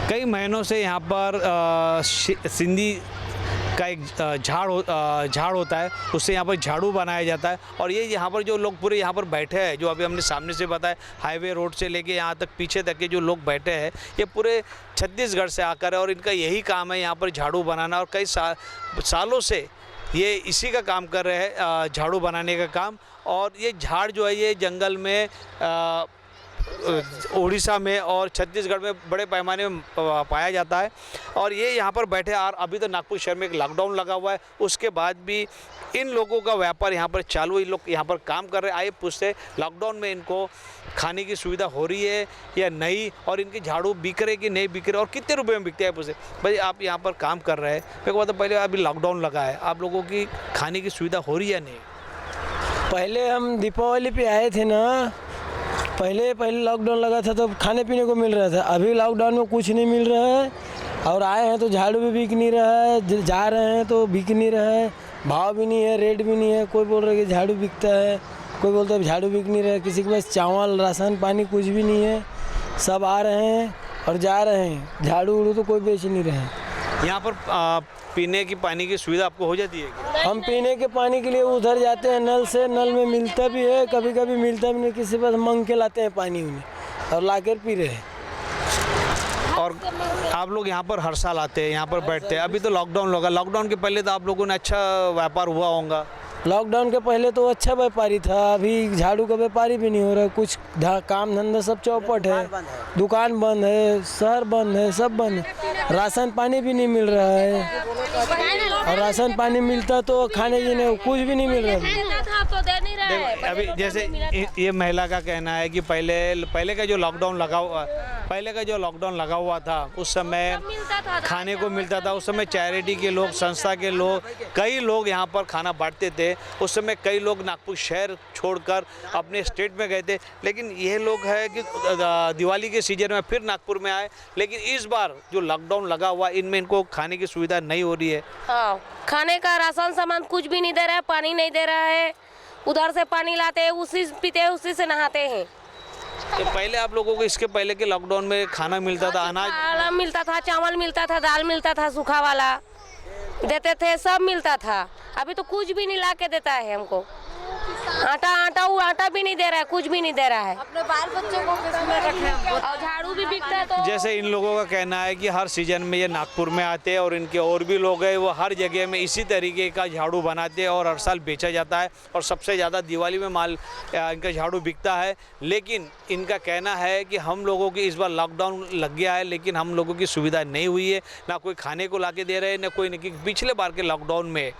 कई महीनों से यहाँ पर सिंधी का एक झाड़ होता है, उससे यहाँ पर झाड़ू बनाया जाता है और ये यहाँ पर जो लोग पूरे यहाँ पर बैठे हैं, जो अभी हमने सामने से बताया, हाईवे रोड से लेके यहाँ तक पीछे तक के जो लोग बैठे हैं, ये पूरे छत्तीसगढ़ से आकर है और इनका यही काम है यहाँ पर झाड़ू बनाना और कई सालों से ये इसी का काम कर रहे हैं, झाड़ू बनाने का काम। और ये झाड़ जो है ये जंगल में उड़ीसा में और छत्तीसगढ़ में बड़े पैमाने में पाया जाता है और ये यहाँ पर बैठे। और अभी तो नागपुर शहर में एक लॉकडाउन लगा हुआ है, उसके बाद भी इन लोगों का व्यापार यहाँ पर चालू है, इन लोग यहाँ पर काम कर रहे हैं। आइए पूछते लॉकडाउन में इनको खाने की सुविधा हो रही है या नहीं और इनके झाड़ू बिक रहे कि नहीं बिक रहे और कितने रुपए में बिकते हैं। पूछते भाई आप यहाँ पर काम कर रहे हैं, मेरे को मतलब पहले अभी लॉकडाउन लगा है, आप लोगों की खाने की सुविधा हो रही है या नहीं? पहले हम दीपावली पे आए थे ना, पहले लॉकडाउन लगा था तो खाने पीने को मिल रहा था। अभी लॉकडाउन में कुछ नहीं मिल रहा है और आए हैं तो झाड़ू भी बिक नहीं रहा है, जा रहे हैं तो बिक नहीं रहा है, भाव भी नहीं है, रेट भी नहीं है। कोई बोल रहा है कि झाड़ू बिकता है, कोई बोलता है झाड़ू बिक नहीं रहा है, किसी के पास चावल राशन पानी कुछ भी नहीं है। सब आ रहे हैं और जा रहे हैं, झाड़ू उड़ू तो कोई बेच नहीं रहे हैं। यहाँ पर पीने की पानी की सुविधा आपको हो जाती है क्या? हम पीने के पानी के लिए उधर जाते हैं नल से, नल में मिलता भी है, कभी कभी मिलता भी नहीं, किसी पास मांग के लाते हैं पानी उन्हें और लाकर पी रहे हैं। और आप लोग यहाँ पर हर साल आते हैं, यहाँ पर बैठते हैं। अभी तो लॉकडाउन लगा, लॉकडाउन के पहले तो आप लोगों ने अच्छा व्यापार हुआ होगा। लॉकडाउन के पहले तो अच्छा व्यापारी था, अभी झाड़ू का व्यापारी भी नहीं हो रहा, कुछ काम धंधा सब चौपट है, दुकान बंद है, शहर बंद है, सब बंद है, राशन पानी भी नहीं मिल रहा है, और राशन पानी मिलता तो खाने की नहीं, कुछ भी नहीं मिल रहा है। देखो, अभी जैसे ये महिला का कहना है कि पहले का जो लॉकडाउन लगा हुआ था उस समय खाने को मिलता था, उस समय चैरिटी के लोग, संस्था के लोग, कई लोग यहाँ पर खाना बांटते थे। उस समय कई लोग नागपुर शहर छोड़कर अपने स्टेट में गए थे, लेकिन ये लोग है कि दिवाली के सीजन में फिर नागपुर में आए, लेकिन इस बार जो लॉकडाउन लगा हुआ इनमें इनको खाने की सुविधा नहीं हो रही है। हाँ, खाने का राशन सामान कुछ भी नहीं दे रहा है, पानी नहीं दे रहा है, उधर से पानी लाते हैं, उसी पीते हैं, उसी से नहाते हैं। तो पहले आप लोगों को इसके पहले के लॉकडाउन में खाना मिलता था, अनाज मिलता था, चावल मिलता था, दाल मिलता था, सूखा वाला देते थे, सब मिलता था। अभी तो कुछ भी नहीं ला के देता है हमको, आटा भी नहीं दे रहा है, कुछ भी नहीं दे रहा है। अपने बाल बच्चों को किसमें रखें? और झाड़ू भी बिकता है। तो जैसे इन लोगों का कहना है कि हर सीजन में ये नागपुर में आते हैं और इनके और भी लोग हैं, वो हर जगह में इसी तरीके का झाड़ू बनाते हैं और हर साल बेचा जाता है और सबसे ज़्यादा दिवाली में माल इनका झाड़ू बिकता है। लेकिन इनका कहना है कि हम लोगों की इस बार लॉकडाउन लग गया है, लेकिन हम लोगों की सुविधा नहीं हुई है, ना कोई खाने को ला के दे रहे हैं, ना कोई नहीं। पिछले बार के लॉकडाउन में इन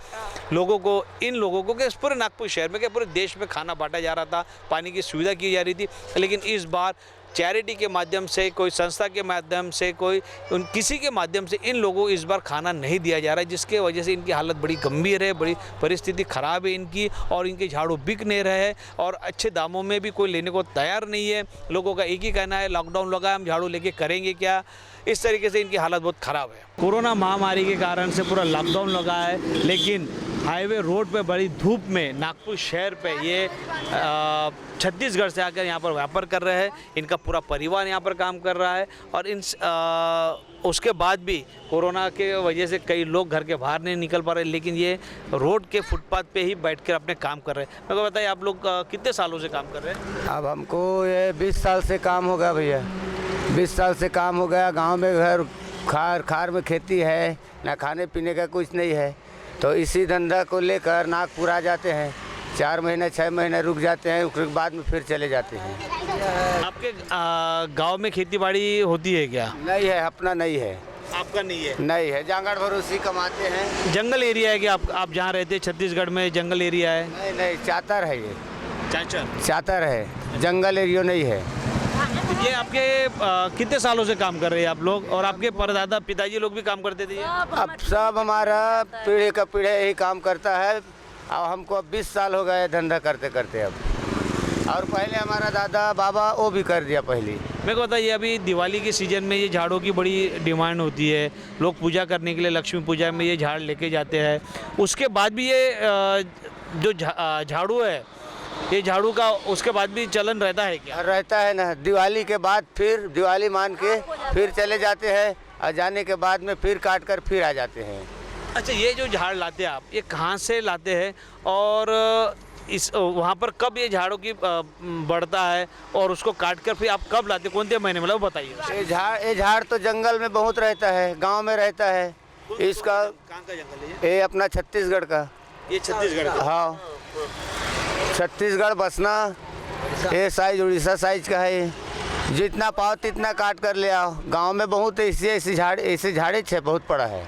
लोगों को पूरे नागपुर शहर में, पूरे देश में खाना बांटा जा रहा था, पानी की सुविधा की जा रही थी, लेकिन इस बार चैरिटी के माध्यम से, कोई संस्था के माध्यम से, किसी के माध्यम से इन लोगों को इस बार खाना नहीं दिया जा रहा है, जिसके वजह से इनकी हालत बड़ी गंभीर है, बड़ी परिस्थिति ख़राब है इनकी, और इनके झाड़ू बिक नहीं रहे हैं और अच्छे दामों में भी कोई लेने को तैयार नहीं है। लोगों का एक ही कहना है, लॉकडाउन लगा है, हम झाड़ू लेके करेंगे क्या। इस तरीके से इनकी हालत बहुत ख़राब है। कोरोना महामारी के कारण से पूरा लॉकडाउन लगा है, लेकिन हाईवे रोड पे बड़ी धूप में नागपुर शहर पे ये छत्तीसगढ़ से आकर यहाँ पर व्यापार कर रहे हैं। इनका पूरा परिवार यहाँ पर काम कर रहा है और उसके बाद भी कोरोना के वजह से कई लोग घर के बाहर नहीं निकल पा रहे, लेकिन ये रोड के फुटपाथ पे ही बैठकर अपने काम कर रहे हैं। मेरे को बताइए, आप लोग कितने सालों से काम कर रहे हैं? अब हमको ये 20 साल से काम हो गया भैया, 20 साल से काम हो गया। गांव में घर खार में खेती है, ना खाने पीने का कुछ नहीं है, तो इसी धंधा को लेकर नागपुर आ जाते हैं। 4 महीने 6 महीने रुक जाते हैं, उसके बाद में फिर चले जाते हैं। आपके गांव में खेती बाड़ी होती है क्या? नहीं है, अपना नहीं है। आपका नहीं है? नहीं है, जांगड़ भरोसी कमाते हैं। जंगल एरिया है कि आप जहाँ रहते हैं छत्तीसगढ़ में जंगल एरिया है? नहीं नहीं, चातर है ये, चातर है, जंगल एरिया नहीं है। ये आपके कितने सालों से काम कर रहे हैं आप लोग, और आपके परदादा पिताजी लोग भी काम करते थे? अब सब हमारा पीढ़ी का पीढ़ी यही काम करता है। अब हमको अब 20 साल हो गए धंधा करते करते अब, और पहले हमारा दादा बाबा वो भी कर दिया पहले। मेरे को बताइए, अभी दिवाली के सीजन में ये झाड़ों की बड़ी डिमांड होती है, लोग पूजा करने के लिए लक्ष्मी पूजा में ये झाड़ लेके जाते हैं। उसके बाद भी ये जो झाड़ू है, ये झाड़ू का उसके बाद भी चलन रहता है क्या? रहता है ना, दिवाली के बाद फिर दिवाली मान के फिर चले जाते हैं, और जाने के बाद में फिर काट कर फिर आ जाते हैं। अच्छा, ये जो झाड़ लाते हैं आप, ये कहाँ से लाते हैं और इस वहाँ पर कब ये झाड़ों की बढ़ता है और उसको काट कर फिर आप कब लाते, कौन से महीने में, मतलब बताइए। ये झाड़ तो जंगल में बहुत रहता है, गांव में रहता है। इसका कहाँ का जंगल है ये? अपना छत्तीसगढ़ का। ये छत्तीसगढ़ का? हाँ, छत्तीसगढ़ बसना, ये साइज उड़ीसा साइज का है। जितना पाओ तितना काट कर ले आओ। गांव में बहुत ऐसे झाड़े बहुत पड़ा है,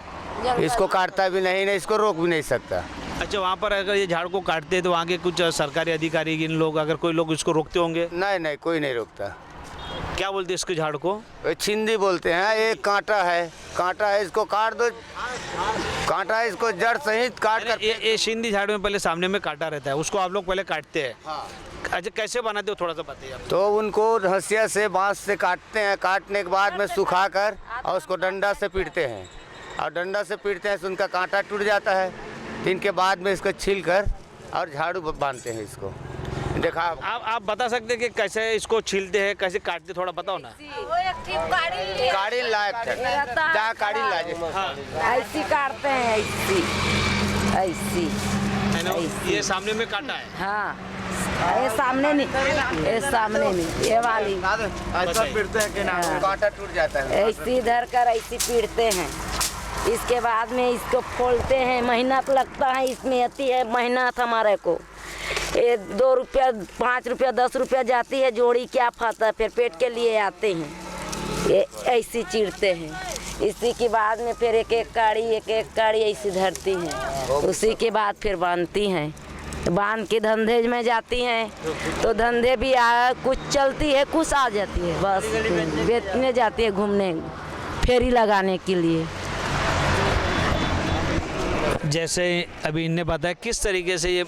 इसको काटता भी नहीं, इसको रोक भी नहीं सकता। अच्छा, वहाँ पर अगर ये झाड़ को काटते हैं तो वहाँ के कुछ सरकारी अधिकारी, इन लोग, अगर कोई लोग इसको रोकते होंगे? नहीं, कोई नहीं रोकता। क्या बोलते हैं इसके झाड़ को? छिंदी बोलते हैं। एक कांटा है, इसको काट दो, कांटा है, इसको जड़ सहित काट कर। ये छिंदी झाड़ में पहले सामने में काटा रहता है, उसको आप लोग पहले काटते हैं? हाँ। अच्छा, कैसे बनाते हो, थोड़ा सा बताइए आप। तो उनको हंसिया से, बांस से काटते हैं, काटने के बाद में सुखा कर और उसको डंडा से पीटते हैं, और डंडा से पीटते हैं तो उनका कांटा टूट जाता है। इनके बाद में इसको छील कर और झाड़ू बांधते हैं इसको। देखा आप बता सकते हैं कि कैसे इसको छीलते हैं, कैसे काटते, थोड़ा बताओ ना। काड़ी लायक जहाँ काड़ी लाए, ऐसी काटते हैं, ऐसी। ये सामने में काटा है? हाँ, ये सामने नहीं, ये सामने नहीं, ये वाली ऐसा पीटते हैं कि ना कांटा टूट जाता है। ऐसी धर कर ऐसी पीटते हैं। इसके बाद में इसको खोलते हैं, मेहनत लगता है इसमें, आती है मेहनत हमारे को। ये 2 रुपया 5 रुपया 10 रुपया जाती है जोड़ी, क्या फाता है, फिर पेट के लिए आते हैं, ये ऐसी चीरते हैं। इसी के बाद में फिर एक एक काड़ी ऐसी धरती हैं, उसी के बाद फिर बांधती हैं। बांध के धंधे में जाती हैं तो धंधे भी कुछ चलती है, कुछ आ जाती है, बस बेचने जाती है, घूमने फेरी लगाने के लिए। जैसे अभी इनने बताया किस तरीके से ये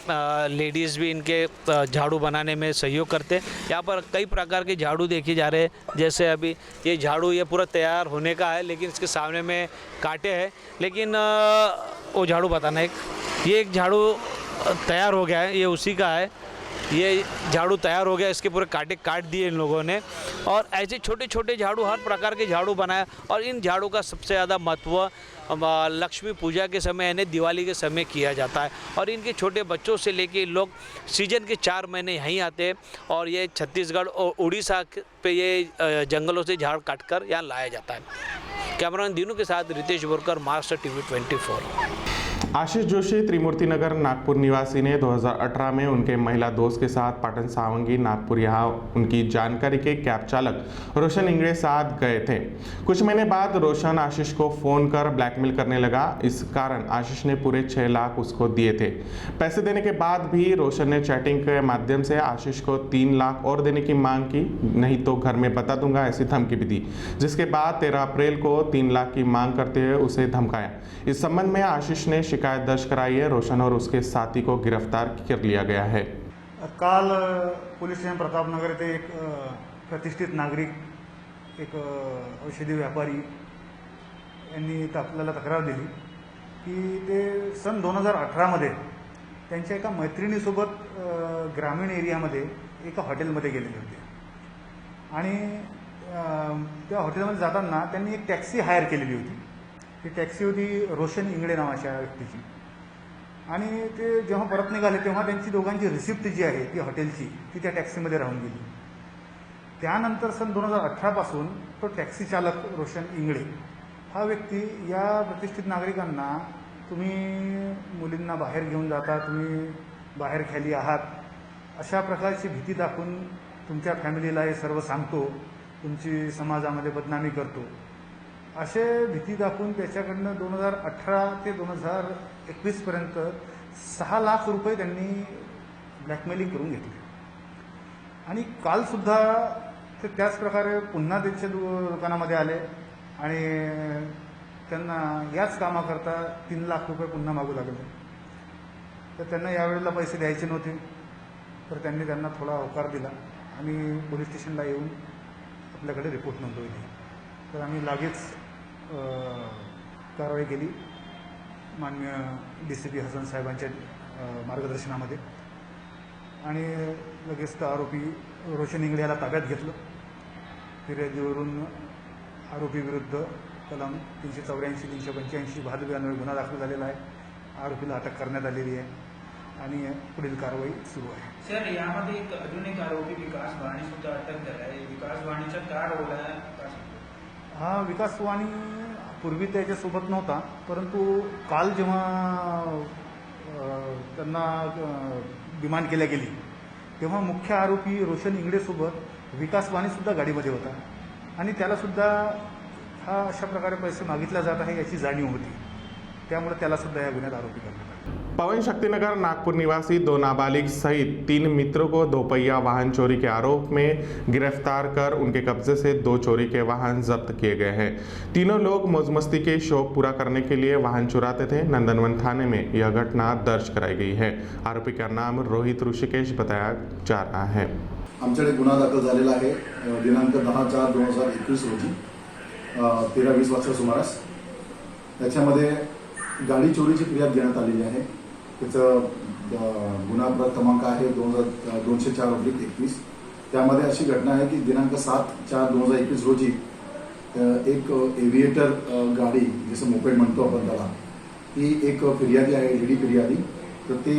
लेडीज़ भी इनके झाड़ू बनाने में सहयोग करते हैं। यहाँ पर कई प्रकार के झाड़ू देखे जा रहे हैं। जैसे अभी ये झाड़ू ये पूरा तैयार होने का है, लेकिन इसके सामने में कांटे हैं, लेकिन वो झाड़ू बताना ये एक झाड़ू तैयार हो गया है, ये उसी का है। ये झाड़ू तैयार हो गया, इसके पूरे कांटे काट दिए इन लोगों ने, और ऐसे छोटे छोटे झाड़ू, हर प्रकार के झाड़ू बनाया। और इन झाड़ू का सबसे ज़्यादा महत्व लक्ष्मी पूजा के समय यानी दिवाली के समय किया जाता है। और इनके छोटे बच्चों से लेके लोग सीजन के 4 महीने यहीं आते हैं, और ये छत्तीसगढ़ और उड़ीसा पे ये जंगलों से झाड़ काट कर यहाँ लाया जाता है। कैमरामैन दीनू के साथ रितेश बोरकर, महाराष्ट्र टीवी 24। आशीष जोशी त्रिमूर्ति नगर नागपुर निवासी ने 2018 में उनके महिला दोस्त के साथ पाटन सावंगी नागपुर यहाँ उनकी जानकारी के कैब चालक रोशन इंगड़े साथ गए थे। कुछ महीने बाद रोशन आशीष को फ़ोन कर ब्लैकमेल करने लगा। इस कारण आशीष ने पूरे 6 लाख उसको दिए थे। पैसे देने के बाद भी रोशन ने चैटिंग के माध्यम से आशीष को 3 लाख और देने की मांग की, नहीं तो घर में बता दूंगा ऐसी धमकी भी दी, जिसके बाद 13 अप्रैल को 3 लाख की मांग करते हुए उसे धमकाया। इस संबंध में आशीष ने शिकायत दर्ज कराई है। रोशन और उसके साथी को गिरफ्तार कर लिया गया है। काल पोलीस स्टेशन प्रतापनगर येथे एक प्रतिष्ठित नागरिक, एक औषधी व्यापारी यांनी आपल्याला तक्रार दिली की ते सन 2018 मध्ये त्यांच्या एका मैत्रिणीसोबत ग्रामीण एरियामध्ये एका हॉटेलमध्ये गेलेले होते, आणि त्या हॉटेलमध्ये जाताना त्यांनी एक टॅक्सी हायर केलेली होती। ती टॅक्सी होती रोशन इंगळे नावाच्या व्यक्तीची, आणि ते जेव्हा परत निघाले तेव्हा त्यांची दोघांची रिसिप्ट जी आहे ती हॉटेलची ती त्या टॅक्सीमध्ये राहून गेली। त्यानंतर सन 2018 पासून तो टॅक्सी चालक रोशन इंगळे हा व्यक्ती या प्रतिष्ठित नागरिकांना, तुम्ही मुलींना बाहेर घेऊन जाता, तुम्ही बाहेर खाली आहात, अशा प्रकारची भीती दाखवून तुमच्या फॅमिलीला हे सर्व सांगतो, तुमची समाजामध्ये बदनामी करतो, असे भीती दाखवून त्याच्याकडनं 2018 ते 2021 पर्यंत 6 लाख रुपये त्यांनी ब्लॅकमेलिंग करून घेतले। आणि कालसुद्धा ते त्याच प्रकारे पुन्हा त्यांच्या दुकानामध्ये आले आणि त्यांना याच कामाकरता 3 लाख रुपये पुन्हा मागू लागले। तर त्यांना यावेळेला पैसे द्यायचे नव्हते, तर त्यांनी त्यांना थोडा होकार दिला आणि पोलीस स्टेशनला येऊन आपल्याकडे रिपोर्ट नोंदवली। तर आम्ही लगेच कारवाई केली माननीय DCP हसन साहेबांच्या मार्गदर्शनामध्ये, आणि लगेच आरोपी रोशन इंगळे याला ताब्यात घेतलं। फिर्यादीवरून आरोपी विरुद्ध कलम 384, 385 भादवी अन्वये गुन्हा दाखल झालेला आहे। आरोपीला अटक करण्यात आलेली आहे आणि पुढील कारवाई सुरू आहे। सर, यामध्ये एक अजून एक आरोपी विकास वाणी सुद्धा अटक झाला आहे। विकास वाणीचा काय रोल आहे? हा, विकास वाणी पूर्वी त्याच्यासोबत नव्हता, परंतु काल जेव्हा त्यांना डिमांड केल्या गेली तेव्हा मुख्य आरोपी रोशन इंगडेसोबत विकास वाणीसुद्धा गाडीमध्ये होता, आणि त्यालासुद्धा हा अशा प्रकारे पैसे मागितला जात आहे याची जाणीव होती, त्यामुळे त्यालासुद्धा या गुन्ह्यात आरोपी करण्यात आला। पवन शक्तिनगर नागपुर निवासी 2 नाबालिग सहित 3 मित्रों को दोपहिया वाहन चोरी के आरोप में गिरफ्तार कर उनके कब्जे से 2 चोरी के वाहन जब्त किए गए हैं। तीनों लोग मौज-मस्ती के शौक पूरा करने के लिए वाहन चुराते थे। नंदनवन थाने में यह घटना दर्ज कराई गई है। आरोपी का नाम रोहित ऋषिकेश बताया जा रहा है। आमच्याकडे गुन्हा दाखल झालेला आहे दिनांक 10/4/2021 रोजी 13-20 वाजता सुमारास। त्याच्यामध्ये गाडी चोरीची फिर्याद देण्यात आलेली आहे। त्याचं गुन्हा क्रमांक आहे 204/21। त्यामध्ये अशी घटना आहे की दिनांक 7/4/2021 रोजी एक एव्हिएटर गाडी, जसं मोपेड म्हणतो आपण त्याला, ती एक फिर्यादी आहे, लेडी फिर्यादी। तर ते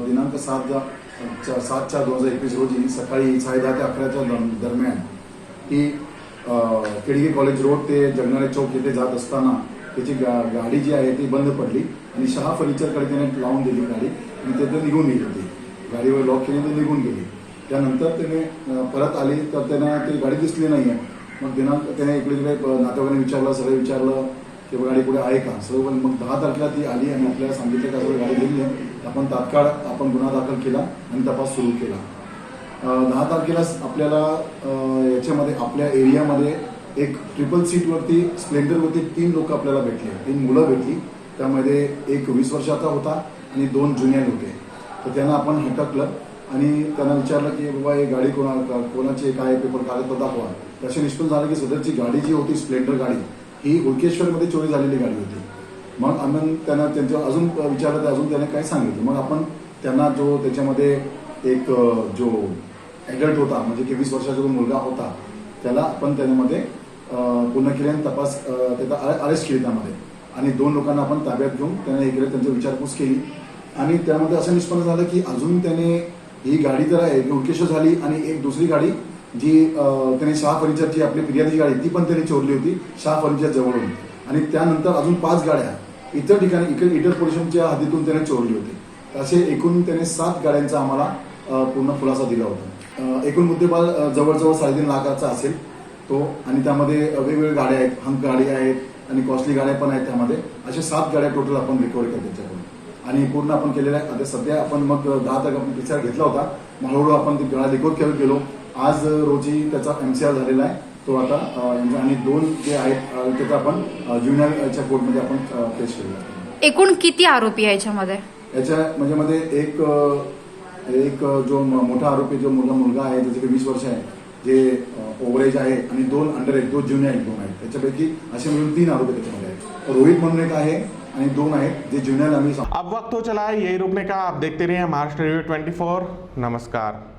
दिनांक 7/4/2021 रोजी सकाळी 10:30 ते 11च्या दरम्यान ही केडगे कॉलेज रोड ते जगनाळे चौक येथे जात असताना त्याची गाडी जी आहे ती बंद पडली आणि शहा फर्निचरकडे त्याने लावून दिली गाडी आणि ते निघून गेली होती. गाडीवर लॉक केली तर निघून गेली. त्यानंतर त्याने परत आली तर त्यांना ती गाडी दिसली नाही आहे. मग त्याने इकडे नातेवाईकांनी विचारलं, सगळं विचारलं की गाडी कुठे आहे का, सर्व. मग 10 तारखेला ती आली आणि आपल्याला सांगितलं का सगळं गाडी गेली आहे. आपण तात्काळ गुन्हा दाखल केला आणि तपास सुरू केला. 10 तारखेलाच आपल्याला याच्यामध्ये आपल्या एरियामध्ये एक ट्रिपल सीटवरती स्प्लेंडरवरती 3 लोक आपल्याला भेटले, 3 मुलं भेटली. त्यामध्ये एक 20 वर्षाचा होता आणि 2 ज्युनियर होते. तर त्यांना आपण हटकलं आणि त्यांना विचारलं की बाबा ही गाडी कोणाची काय पेपर कागदपत्र दाखवा. त्याचे निष्पन्न झालं की सदरची गाडी जी होती स्प्लेंडर गाडी ही हुडकेश्वरमध्ये चोरी झालेली गाडी होती. मग आम्ही त्यांना त्यांच्या अजून विचारलं तर अजून त्याने काय सांगितलं. मग आपण त्यांना जो त्याच्यामध्ये एक जो ॲडल्ट होता म्हणजे की 20 वर्षाचा जो मुलगा होता त्याला आपण त्यामध्ये पूर्ण केल्याने तपास त्याचा अरेस्ट केली त्यामध्ये आणि 2 लोकांना आपण ताब्यात घेऊन त्याने इकडे त्यांची विचारपूस केली आणि त्यामध्ये असं निष्पन्न झालं की अजून त्याने ही गाडी तर आहे हुडकेश्वर झाली आणि एक दुसरी गाडी जी त्याने शाह फर्निचरची आपली फिर्यादीची गाडी ती पण त्याने चोरली होती शाह फर्निचर जवळून. आणि त्यानंतर अजून 5 गाड्या इतर ठिकाणी इतर पोलिसांच्या हद्दीतून त्याने चोरली होती. असे एकूण त्याने 7 गाड्यांचा आम्हाला पूर्ण खुलासा दिला होता. एकूण मुद्देमाल जवळजवळ 3.5 लाखाचा असेल तो आणि त्यामध्ये वेगवेगळ्या गाड्या आहेत, हंक गाडी आहेत आणि कॉस्टली गाड्या पण आहेत. त्यामध्ये अशा 7 गाड्या टोटल आपण रिकव्हर केल्या त्याच्याकडून आणि पूर्ण आपण केलेल्या आहे. आता सध्या आपण मग 10 तारखेला आपण PCR घेतला होता. हळूहळू आपण ती गाड्या रिकव्हर करत गेलो. आज रोजी त्याचा MCR झालेला आहे तो आता आणि 2 जे आहेत त्याचा आपण ज्युनियरच्या कोर्टमध्ये आपण पेश केलेला आहे. एकूण किती आरोपी आहे याच्यामध्ये? याच्या मध्ये एक जो मोठा आरोपी जो मुलगा आहे त्याचे 20 वर्ष आहे जे ओव्हरेज आहे आणि 2 अंडर आहेत, 2 ज्युनियर 2 आहेत. त्याच्यापैकी असे मिळून 3 आरोपी त्याच्यामध्ये आहेत. रोहित म्हणून एक आहे आणि 2 आहेत जे ज्युनियर आम्ही. अब वक्त हो चला है यही रुकने का. आप देखते रहिए महाराष्ट्र रिव्यू 24. नमस्कार.